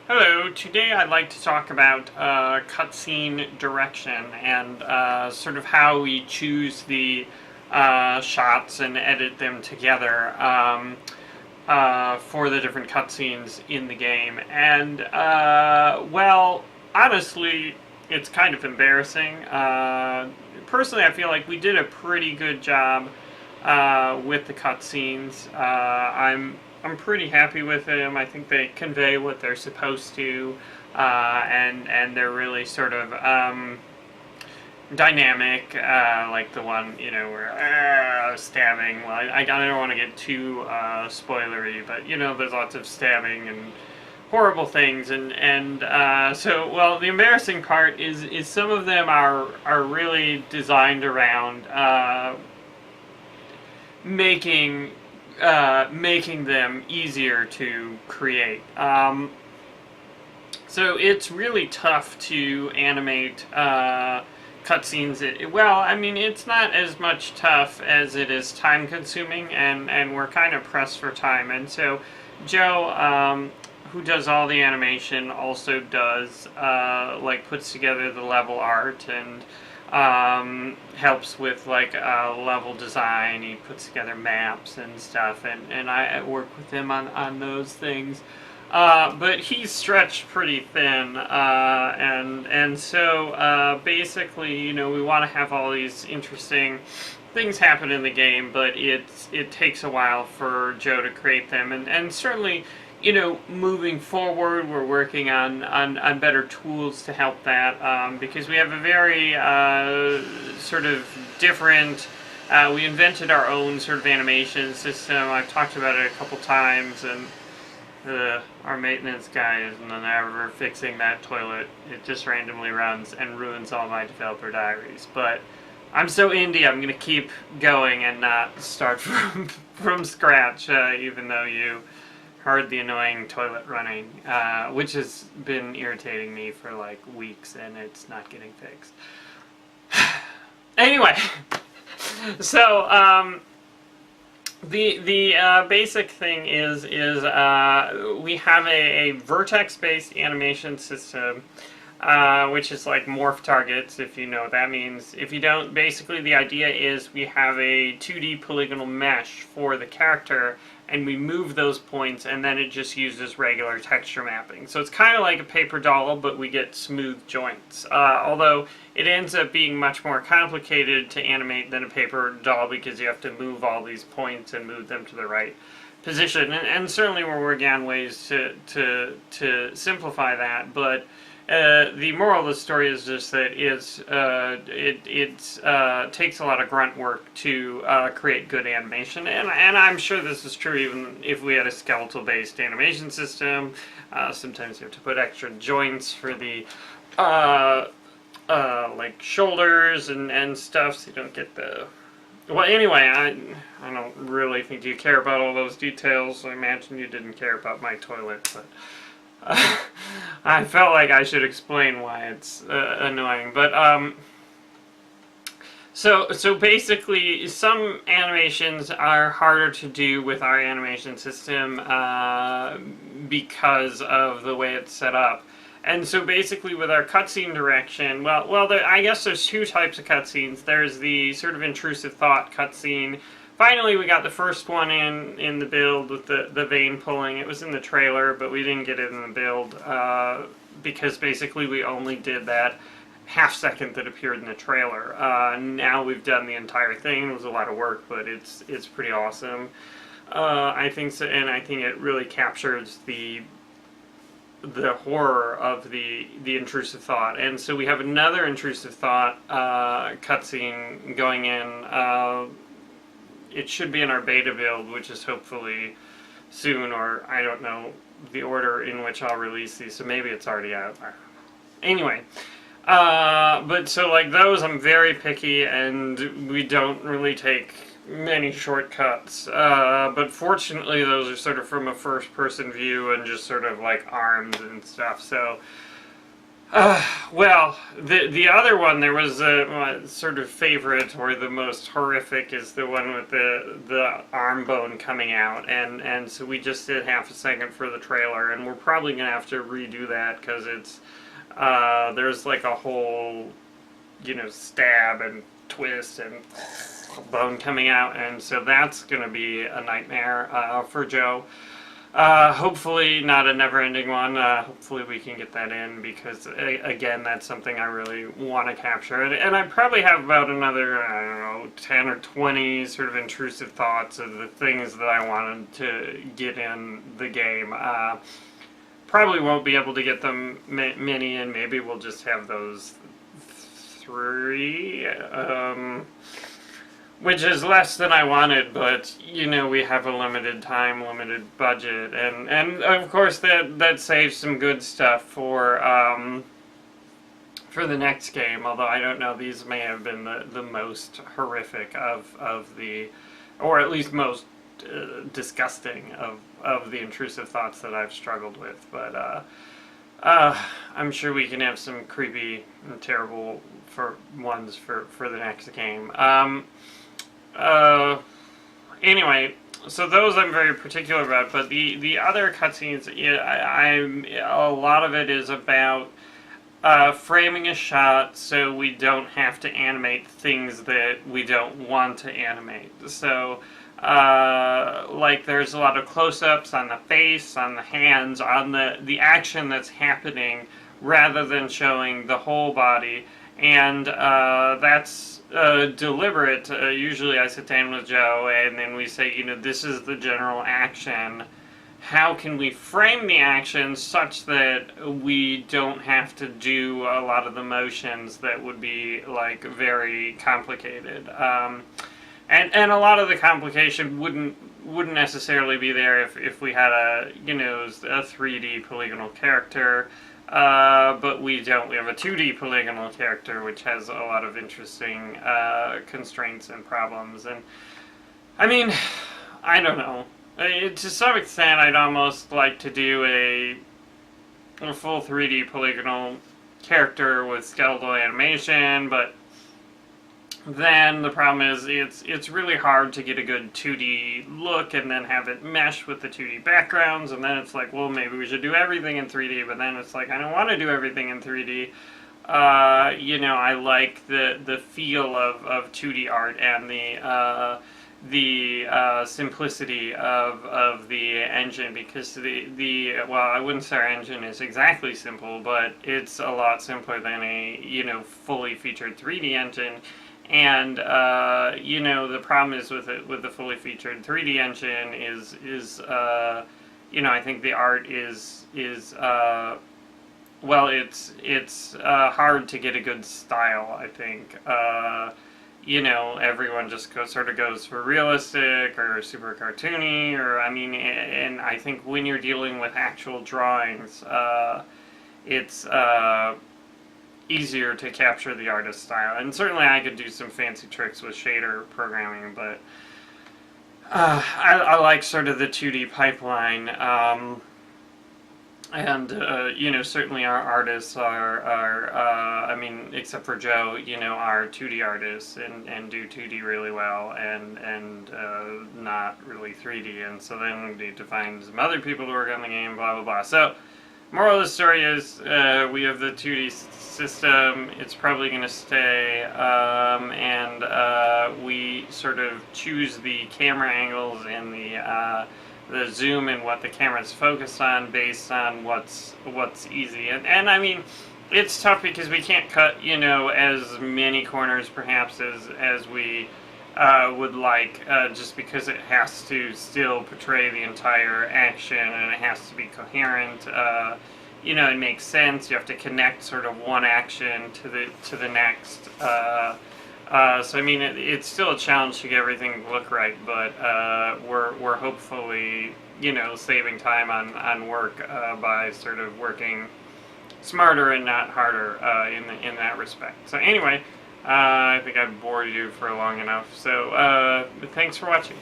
Hello, today I'd like to talk about cutscene direction and sort of how we choose the shots and edit them together for the different cutscenes in the game. And, well, honestly, it's kind of embarrassing. Personally, I feel like we did a pretty good job with the cutscenes. I'm pretty happy with them. I think they convey what they're supposed to, and they're really sort of dynamic, like the one, where stabbing. Well, I don't want to get too spoilery, but there's lots of stabbing and horrible things, so well, the embarrassing part is some of them are really designed around making them easier to create. So it's really tough to animate cutscenes. Well, I mean, it's not as much tough as it is time consuming, and we're kind of pressed for time. And so Joe, who does all the animation, also does, puts together the level art and helps with level design. He puts together maps and stuff, and I work with him on those things. But he's stretched pretty thin, and so basically, we want to have all these interesting things happen in the game, but it takes a while for Joe to create them, and certainly, moving forward, we're working on better tools to help that, because we have a very sort of different, we invented our own sort of animation system. I've talked about it a couple times, and our maintenance guy is never fixing that toilet. It just randomly runs and ruins all my developer diaries. But I'm so indie, I'm going to keep going and not start from scratch, even though you heard the annoying toilet running, which has been irritating me for weeks, and it's not getting fixed. Anyway, so the basic thing is we have a vertex-based animation system, which is like morph targets, if you know what that means. If you don't, basically the idea is we have a 2D polygonal mesh for the character, and we move those points, and then it just uses regular texture mapping. So it's kind of like a paper doll, but we get smooth joints. Although it ends up being much more complicated to animate than a paper doll, because you have to move all these points and move them to the right position. And certainly we're working on ways to simplify that, but the moral of the story is just that it takes a lot of grunt work to create good animation, and I'm sure this is true even if we had a skeletal-based animation system. Sometimes you have to put extra joints for the shoulders and stuff, so you don't get the... Well, anyway, I don't really think you care about all those details. I imagine you didn't care about my toilet, but... I felt like I should explain why it's annoying, but so basically some animations are harder to do with our animation system because of the way it's set up. And so basically with our cutscene direction, I guess there's two types of cutscenes. There's the sort of intrusive thought cutscene. Finally, we got the first one in the build with the vein pulling. It was in the trailer, but we didn't get it in the build because basically we only did that half second that appeared in the trailer. Now we've done the entire thing. It was a lot of work, but it's pretty awesome. I think so, and I think it really captures the horror of the intrusive thought. And so we have another intrusive thought cutscene going in. It should be in our beta build, which is hopefully soon, or I don't know the order in which I'll release these, so maybe it's already out. Anyway, but so those, I'm very picky, and we don't really take many shortcuts, but fortunately those are sort of from a first-person view and just sort of arms and stuff, so Well, the other one, there was a sort of favorite, or the most horrific, is the one with the arm bone coming out, and so we just did half a second for the trailer, and we're probably gonna have to redo that because it's there's like a whole, stab and twist and bone coming out, and so that's gonna be a nightmare for Joe. Hopefully not a never-ending one. Hopefully we can get that in because, again, that's something I really want to capture. And I probably have about another, I don't know, 10 or 20 sort of intrusive thoughts of the things that I wanted to get in the game. Probably won't be able to get them many in. Maybe we'll just have those 3. Which is less than I wanted, but, we have a limited time, limited budget, and of course that saves some good stuff for the next game, although I don't know, these may have been the most horrific of the, or at least most disgusting of the intrusive thoughts that I've struggled with, but I'm sure we can have some creepy and terrible ones for the next game. Anyway, so those I'm very particular about, but the other cutscenes, a lot of it is about framing a shot so we don't have to animate things that we don't want to animate. So, like there's a lot of close-ups on the face, on the hands, on the action that's happening, rather than showing the whole body, and that's deliberate. Usually I sit down with Joe and then we say, this is the general action. How can we frame the action such that we don't have to do a lot of the motions that would be like very complicated? And a lot of the complication wouldn't necessarily be there if we had a 3D polygonal character. But we don't. We have a 2D polygonal character, which has a lot of interesting constraints and problems. And I mean, I don't know. To some extent, I'd almost like to do a full 3D polygonal character with skeletal animation, but then the problem is it's really hard to get a good 2D look and then have it mesh with the 2D backgrounds, and then it's like, well, maybe we should do everything in 3D, but then it's like, I don't want to do everything in 3D. I like the feel of 2D art and the simplicity of the engine, because well, I wouldn't say our engine is exactly simple, but it's a lot simpler than a fully featured 3D engine. And the problem is with the fully featured 3D engine is I think the art is well, it's hard to get a good style. I think everyone just sort of goes for realistic or super cartoony, or and I think when you're dealing with actual drawings, it's easier to capture the artist's style. And certainly I could do some fancy tricks with shader programming, but I like sort of the 2D pipeline. Certainly our artists are except for Joe, are 2D artists and do 2D really well and not really 3D. And so then we need to find some other people to work on the game, blah, blah, blah. So, moral of the story is we have the 2D system. It's probably going to stay, and we sort of choose the camera angles and the zoom and what the camera's focused on based on what's easy. And I mean, it's tough because we can't cut as many corners perhaps as we would like, just because it has to still portray the entire action and it has to be coherent. It makes sense. You have to connect sort of one action to the next. So I mean, it's still a challenge to get everything to look right, but we're hopefully saving time on work by sort of working smarter and not harder in that respect. So anyway. I think I've bored you for long enough, so thanks for watching.